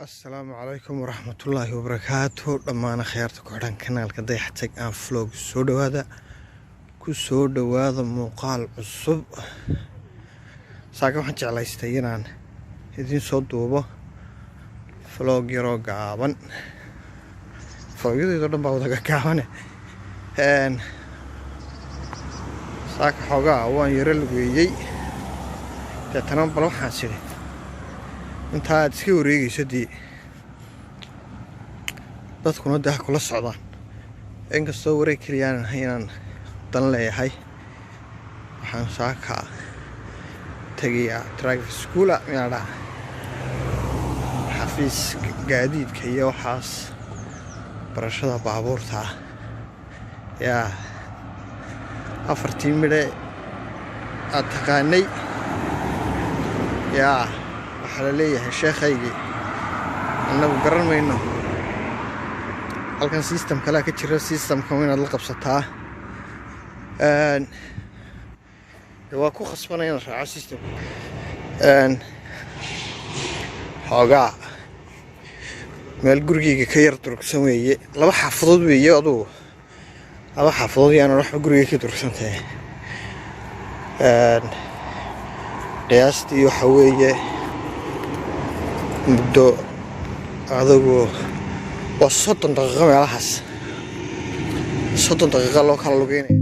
السلام عليكم ورحمة الله وبركاته. دمان خيارتك وحدان كنالك dayaxtag aan vlog soo dhawaada ku soo dhawaada muuqaal cusub. Saaka waxaan jeclaystay inaan idin soo duubo vlog yaroo gaaban. Vlogyadayda dhan baa wada gaaban. Saaka xoogaa waan yara lugeeyay. Deetana bal waxaan sidhi intaad iska wareegayso dadkuna dah kula socdaan inkastoo wareeg keliyaan inaan dan leeyahay waxaan saaka tagayaa traffic school meela xafiis gaadiidka iyo waxaas barashada baabuurta yaa afartii midhe aad taqaanay yaa waxaa leeyahay sheekhaygii annagu garan mayno halkan system kale ka jira systemka inaad la qabsataa waa ku khasbanay inaad raaco system xoogaa meel gurigayga ka yar durugsan weeye laba xaafadood weeye adugu laba xaafadood yaana waxba gurigayga ka durugsantahay qiyaastii waxa weeye muddo adigu waa 30 daqiiqo meelahaas 30 daqiiqo loo kala lugeynaya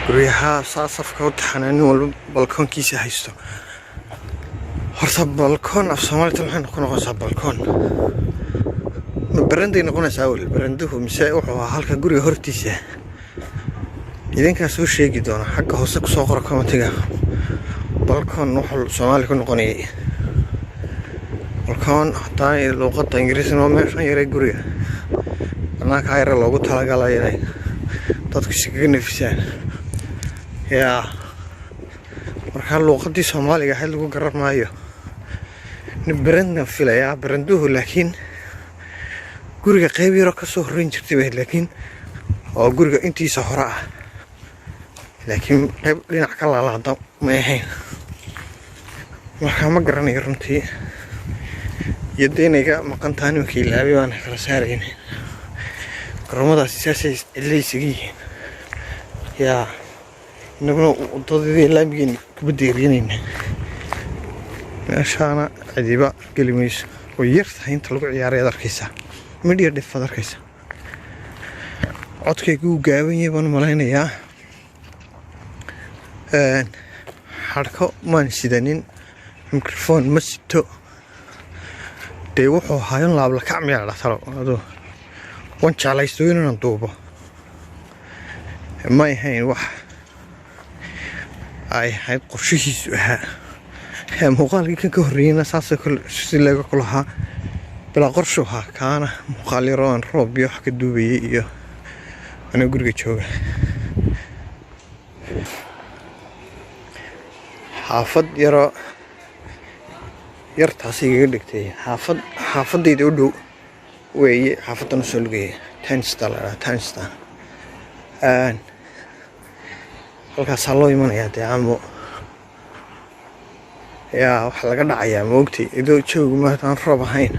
guryaha saasafka u taxanaan walba balkoonkiisa haysto horta balkoon af Soomaaliya waxay noqonaysaa balkoon ma baranday noqonaysaa wal baranduhu mise wuxuu ahaa halka guriga hortiisa idinka soo sheegi doona xagga hoose ku soo qoro commentiga balkoon wuxuu Soomaaliya ku noqonayay balkoon hataa luqadda Ingiriisiga oo meeshan yaray guriga anaka ayra loogu talagalay inay dadku si kaga nafisaan yaa marka luqadii Soomaaliga hal lagu garan maayo nibrandna filaya baranduhu laakiin guriga qayb yar ka soo horeyn jirtay laakiin oo guriga intiisa hore ah laakiin qayb dhinac ka laalaada ma ahayn marka ma garanayo runtii yadeenayga maqantaan markii laabay waan kala saareen garoomadaas siyaasay ilaysigiin yaa naguna wadadii laamigeen ku badeerinayna meeshaana cidiba gelimayso oo yartahay inta lagu ciyaaray arkaysa midhiya dhifad arkaysa codkaygu gaaban yahay baan malaynayaa harko maan sidanin microphone ma sito dee wuxuu hayan laabla kacmiya dhaqtalo adoo wan jeclaysto inaan duubo ma ahayn wax ay hayd qorshihiisu ahaa muuqaalkii kan ka horreeyayna saasoo kale si laga kulahaa bilaa qorsho ahaa kaana muuqaal yaroo aan roob iyo wax ka duubayay iyo anaa guriga jooga xaafad yaroo yartaas igaga dhigtay xaafadayda u dhow weeye xaafadan soo lugaya Tanstan halkaas loo imanayaa deegaamo yaa wax laga dhacayaa moogtay idoo joogu maataan roob ahayn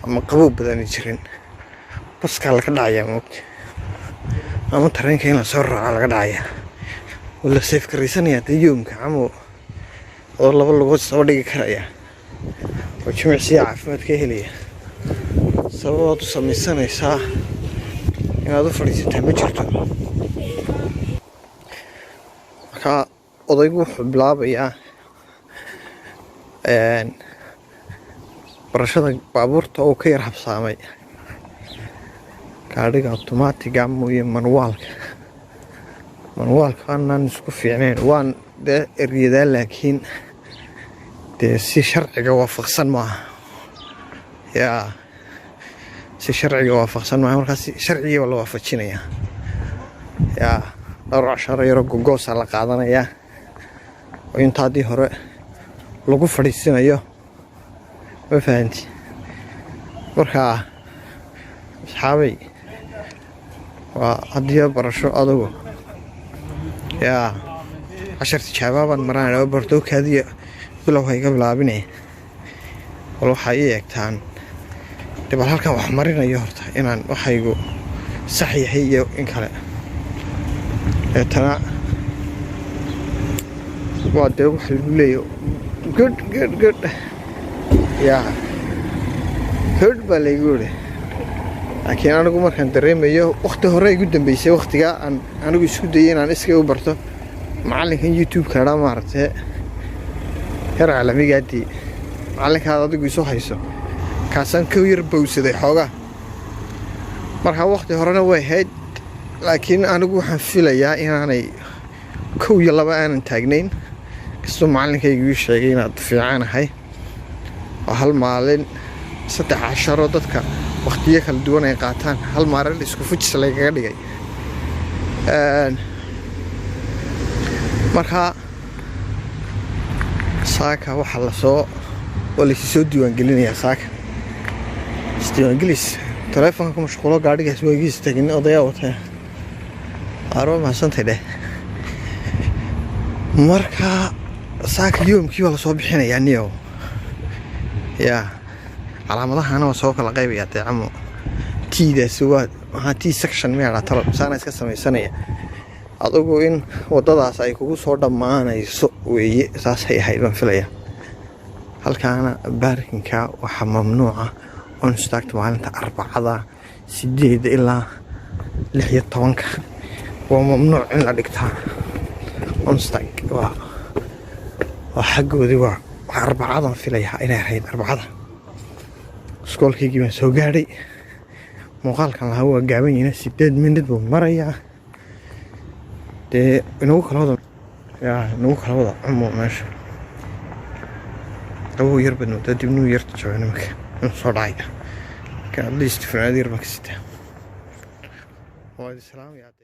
ama qabow badani jirin baskaa laga dhacayaa moogtay ama tareenka in la soo raaca laga dhacayaa wala seef karaysanayaa dee yoomka camow oo laba lugood soo dhigi karaya oo jimicsiga caafimaad ka helaya sababaad u samaysanaysaa inaad u fadhiisataa ma jirto. marka odaygu wuxuu bilaabayaa barashada baabuurta oo ka yar habsaamay gaadhiga automaatiga mooye manuwaalka aanan isku fiicnayn waan dee eryadaa laakiin dee si sharciga waafaqsan maaha yaa si sharciga waafaqsan maaha markaas sharcigiiba la waafajinayaa yaa dhowr casharo yaro gogoosa la qaadanayaa oo inta haddii hore lagu fadhiisinayo ma fahanti. markaa asxaabay waa haddii barasho adugu yaa cashar tijaabaaban maraan oo bartookaadiya bilow hayga bilaabinaya wal waxaa ii eegtaan dee bal halkan wax marinayo horta inaan waxaygu sax yahay iyo in kale tana waa dee wax lagu leeyo good yaa good baa laygu yidhi laakiin anigu markaan dareemayo waqti hore igu dambeysay waqtigaa aan anigu isku dayay inaan iska u barto macallinkan youtube-ka dhaa maaragtay heer caalamigaadii macallinkaad adigu isu hayso kaasaan ka yar bowsaday xoogaa markaa waqti horena way ahayd laakiin anigu waxaan filayaa inaanay 1 iyo 2 aanan taagnayn kastoo macallinkaygu ii sheegay inaad fiicanahay oo hal maalin 3 casharo dadka waqtiyo kala duwan ay qaataan hal maalin isku fujis lagaga dhigay. markaa saaka waxa la soo soo diiwaangelinayaa saaka isdiiwaangelis taleefanka ku mashquulo gaadhigaas waagiis tagin odayaa watay aroo mahadsantahay dheh. markaa saaka yoomkii waa la soo bixinayaa niyow yaa calaamadahana waa soo kala qaybayaa dee camo tiidaasi waa maxaa tii section meela talo saana iska samaysanaya adugu in wadadaas ay kugu soo dhammaanayso weeye saasay ahayd baan filaya. halkaana baarkinka waxaa mamnuuca on istaagta maalinta Arbacada 8 ilaa 16 waa mamnuuc in la dhigtaa on staag waa xaggoodii waa Arbacada filaya inay ahayd Arbacada. iskoolkaygii baan soo gaadhay muuqaalkan lahaa waa gaaban yahay 8 minute buu marayaa dee inagu kala wada cumo meesha abuu yar badno dibnuu yarta jooga marka inuu soo dhacay ka at least fanaadiir ma ka sitaa waa islaam yaa